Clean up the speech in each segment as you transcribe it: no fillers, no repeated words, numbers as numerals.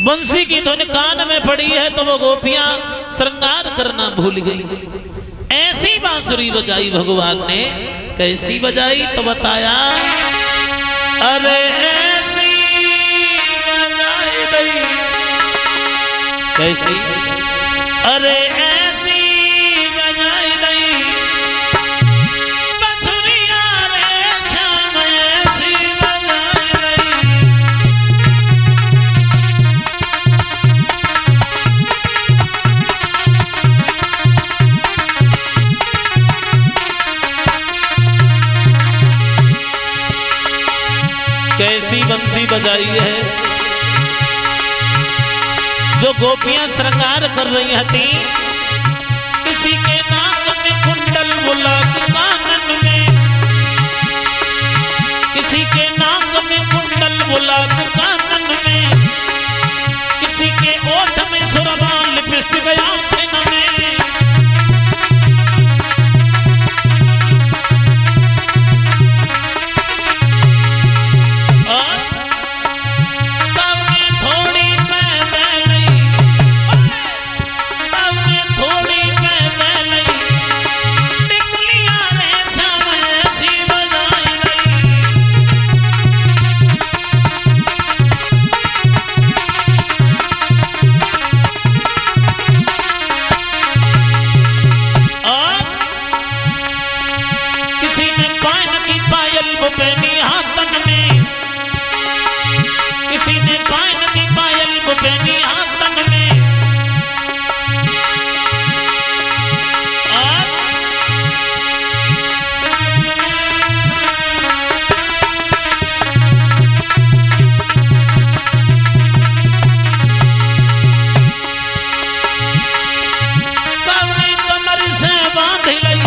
बंसी की धुन कान में पड़ी है तो वो गोपियां श्रृंगार करना भूल गई। ऐसी बांसुरी बजाई भगवान ने, कैसी बजाई तो बताया, अरे ऐसी बजाई दई, कैसी, अरे ऐसी बजाई दई बांसुरिया रे श्याम, ऐसी बजाई दई। कैसी बंसी बजाई है, जो गोपियां श्रृंगार कर रही थी। किसी के नाक में कुंडल मुलाक कानन में, किसी के नाक में कुंडल मुलाक कानन में, किसी के ओठ में सुरबान लिपस्टिक आंखें में। पहनी हाथन में, किसी ने पायन की पायल को पहनी हाथन में। कमर से बांध लई,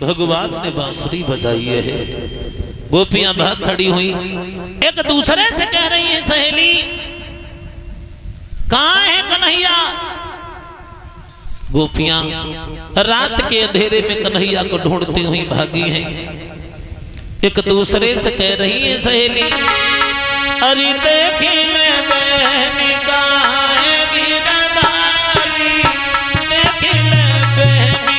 भगवान ने बांसुरी बजाई है। गोपियां भाग खड़ी हुई, एक दूसरे से कह रही है, सहेली कहां है कन्हैया। गोपियां रात के अंधेरे में कन्हैया को ढूंढती हुई भागी हैं। एक दूसरे से कह रही है, सहेली अरे देखी ले बहनी कहां है गिरधारी, देखी ले बहनी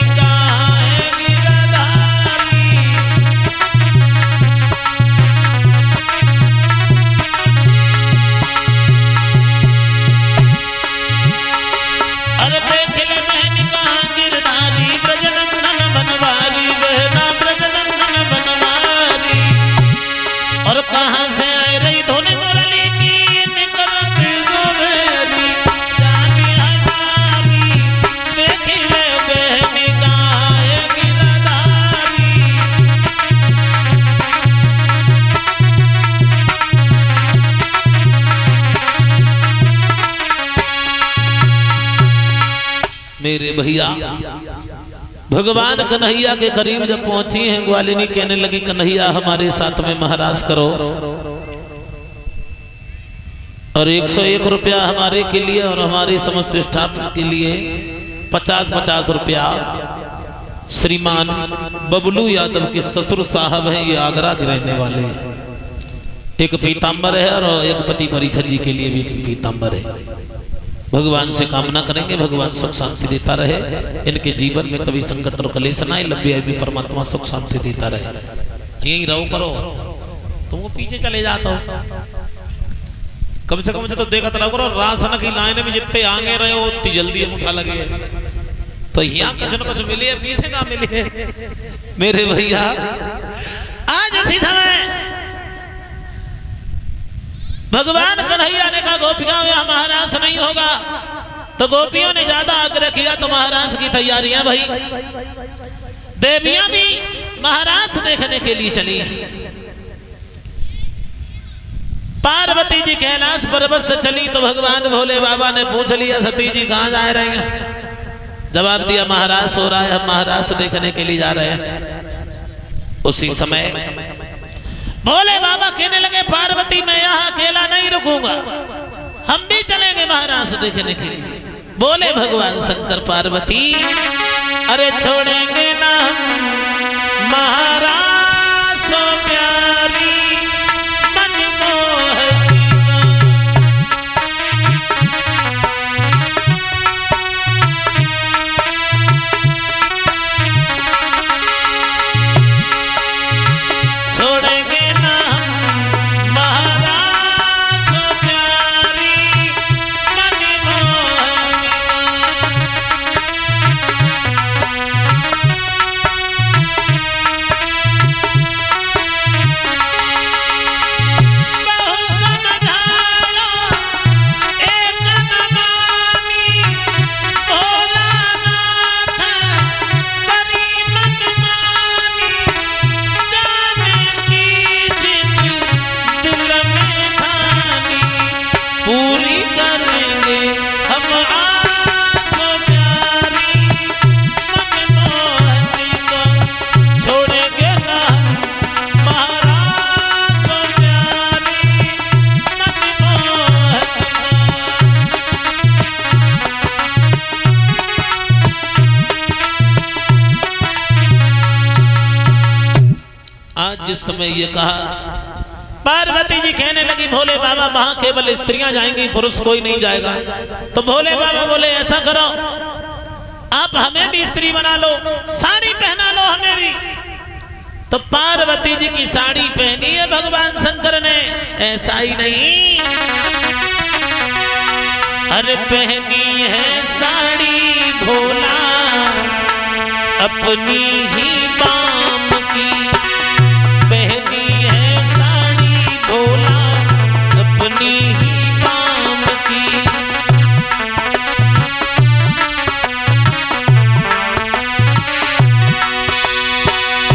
कहां से आए रही धुन मुरली की निकलत गोवेली, जानी हमारी देखी ले बहनी कहां है गिरधारी। मेरे भैया भगवान कन्हैया के करीब जब पहुंची हैं, ग्वालिनी कहने लगी कन्हैया हमारे साथ में महाराज करो, और 101 रुपया हमारे के लिए और हमारे समस्त स्टाफ के लिए 50-50 रुपया। श्रीमान बबलू यादव के ससुर साहब हैं, ये आगरा के रहने वाले हैं। एक पीताम्बर है और एक पति परिषद जी के लिए भी एक पीताम्बर है। भगवान से कामना करेंगे भगवान सुख शांति देता रहे, इनके जीवन में कभी संकट और कलेश ना आए, लंबी भी परमात्मा सुख शांति देता रहे। यही रहो करो, तुमको पीछे चले जाता हो, कम से कम मुझे तो देखा रहो करो। राशन की लाइन में जितने आगे रहे हो उतनी जल्दी उठा लगे, तो यहाँ कुछ न कुछ मिले, पीछे का मिले। मेरे भैया आज इसी समय भगवान कन्हैया ने कहा गोपियां में महाराज नहीं होगा, तो गोपियों ने ज्यादा आग्रह किया तो महाराज की तैयारियां भई। देवियां भी महाराज देखने के लिए चली। पार्वती जी कैलाश पर्वत से चली तो भगवान भोले बाबा ने पूछ लिया सती जी कहां जा रही हैं। जवाब दिया महाराज हो रहा है, हम महाराज देखने के लिए जा रहे हैं। उसी समय भोले बाबा कहने लगे पार्वती मैं यहाँ अकेला नहीं रुकूंगा, हम भी चलेंगे महाराज देखने के लिए। बोले भगवान शंकर पार्वती अरे छोड़ेंगे ना हम महाराज सो प्यारी मनमोहनी को। छोड़ेंगे ना हम महाराज सो प्यारी मनमोहनी जिस समय ये कहा पार्वती जी कहने लगी भोले बाबा वहां केवल स्त्रियां जाएंगी, पुरुष कोई नहीं जाएगा। तो भोले बाबा बोले ऐसा करो आप हमें भी स्त्री बना लो, साड़ी पहना लो हमें भी। तो पार्वती जी की साड़ी पहनी है भगवान शंकर ने, ऐसा ही नहीं अरे पहनी है साड़ी भोला अपनी ही बाम की, पहनी है साड़ी भोला अपनी ही बाम की।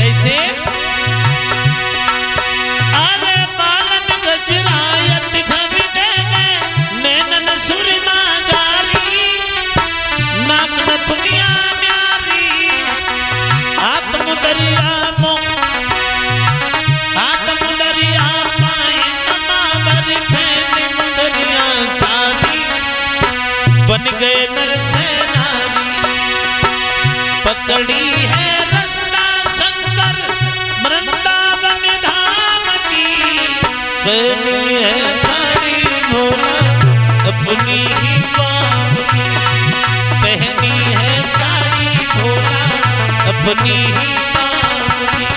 ऐसे अरे बालन गजरायत छवि देवे नैनन सुरमा जारी, नाक नथुनिया न्यारी आत्म दरिया मो बन गए नरसेनानी, पकड़ी है रास्ता शंकर वृंदावन धाम की, पहनी है साड़ी भोला अपनी ही बाम की, पहनी है साड़ी भोला अपनी ही बाम की।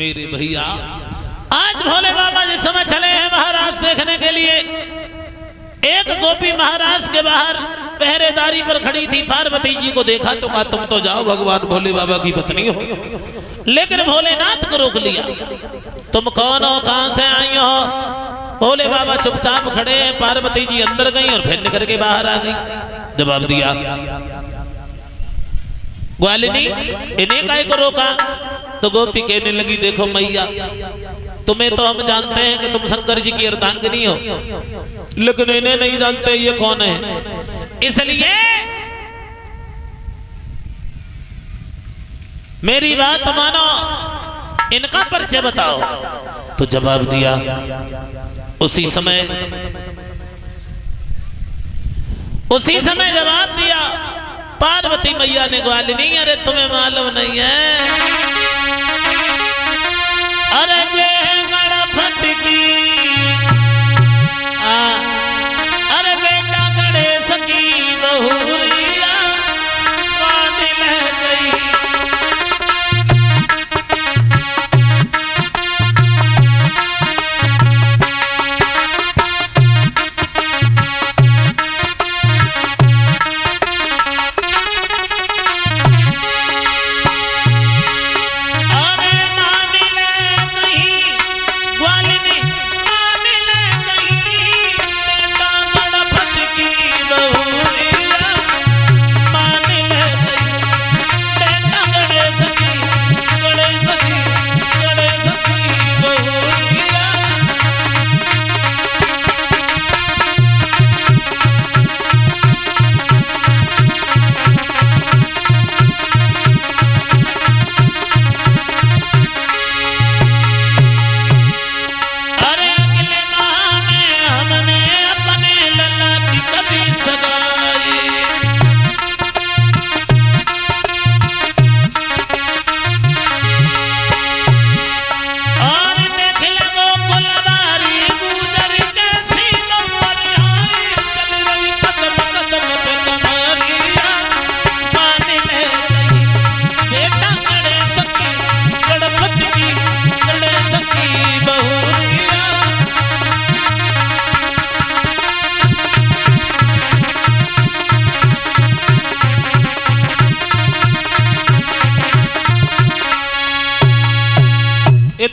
मेरे भैया आज भोले बाबा जिस समय चले हैं महाराज देखने के लिए, एक गोपी महाराज के बाहर पहरेदारी पर खड़ी थी। पार्वती जी को देखा तो कहा तुम तो जाओ भगवान भोले बाबा की पत्नी हो, लेकिन भोलेनाथ को रोक लिया। तुम कौन हो, कहां से आई हो? भोले बाबा चुपचाप खड़े हैं। पार्वती जी अंदर गई और फिर निकल के बाहर आ गई। जवाब दिया ग्वालिनी इन्हें काहे को रोका? तो गोपी कहने लगी देखो मैया तुम्हें तो हम जानते हैं कि तुम शंकर जी की अर्धांगिनी हो, लेकिन इन्हें नहीं जानते ये कौन है, इसलिए मेरी बात मानो, इनका परिचय बताओ। तो जवाब दिया उसी समय जवाब दिया पार्वती मैया ने ग्वालिनी अरे तुम्हें मालूम नहीं है अरे ये गणपत की अरे बेटा गणेश की बहुरिया मान ले गई। अरे मान ले गई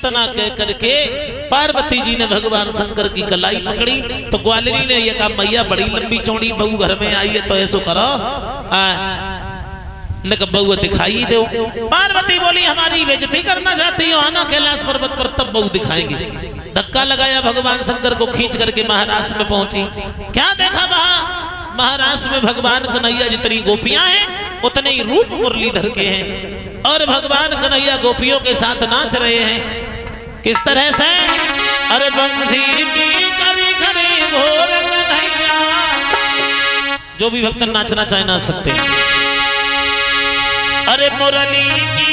इतना कह करके पार्वती जी ने भगवान शंकर की कलाई पकड़ी तो ग्वालिनी ने यह कहा मैया बड़ी लंबी चौड़ी बहू घर में आई है तो ऐसो करो बहू दिखाई दो। पार्वती बोली हमारी बेइज्जती करना चाहती हो, आना कैलाश पर्वत पर तब बहू दिखाएंगे। धक्का लगाया, भगवान शंकर को खींच करके महाराष्ट्र में पहुंची। क्या देखा वहां? महाराष्ट्र में भगवान कन्हैया जितनी गोपियां हैं उतने ही रूप मुरलीधर के हैं और भगवान कन्हैया गोपियों के साथ नाच रहे हैं। किस तरह से? अरे बंसी करी करी घोर कन्हैया। जो भी भक्त नाचना चाहे नाच सकते हैं। अरे मुरली की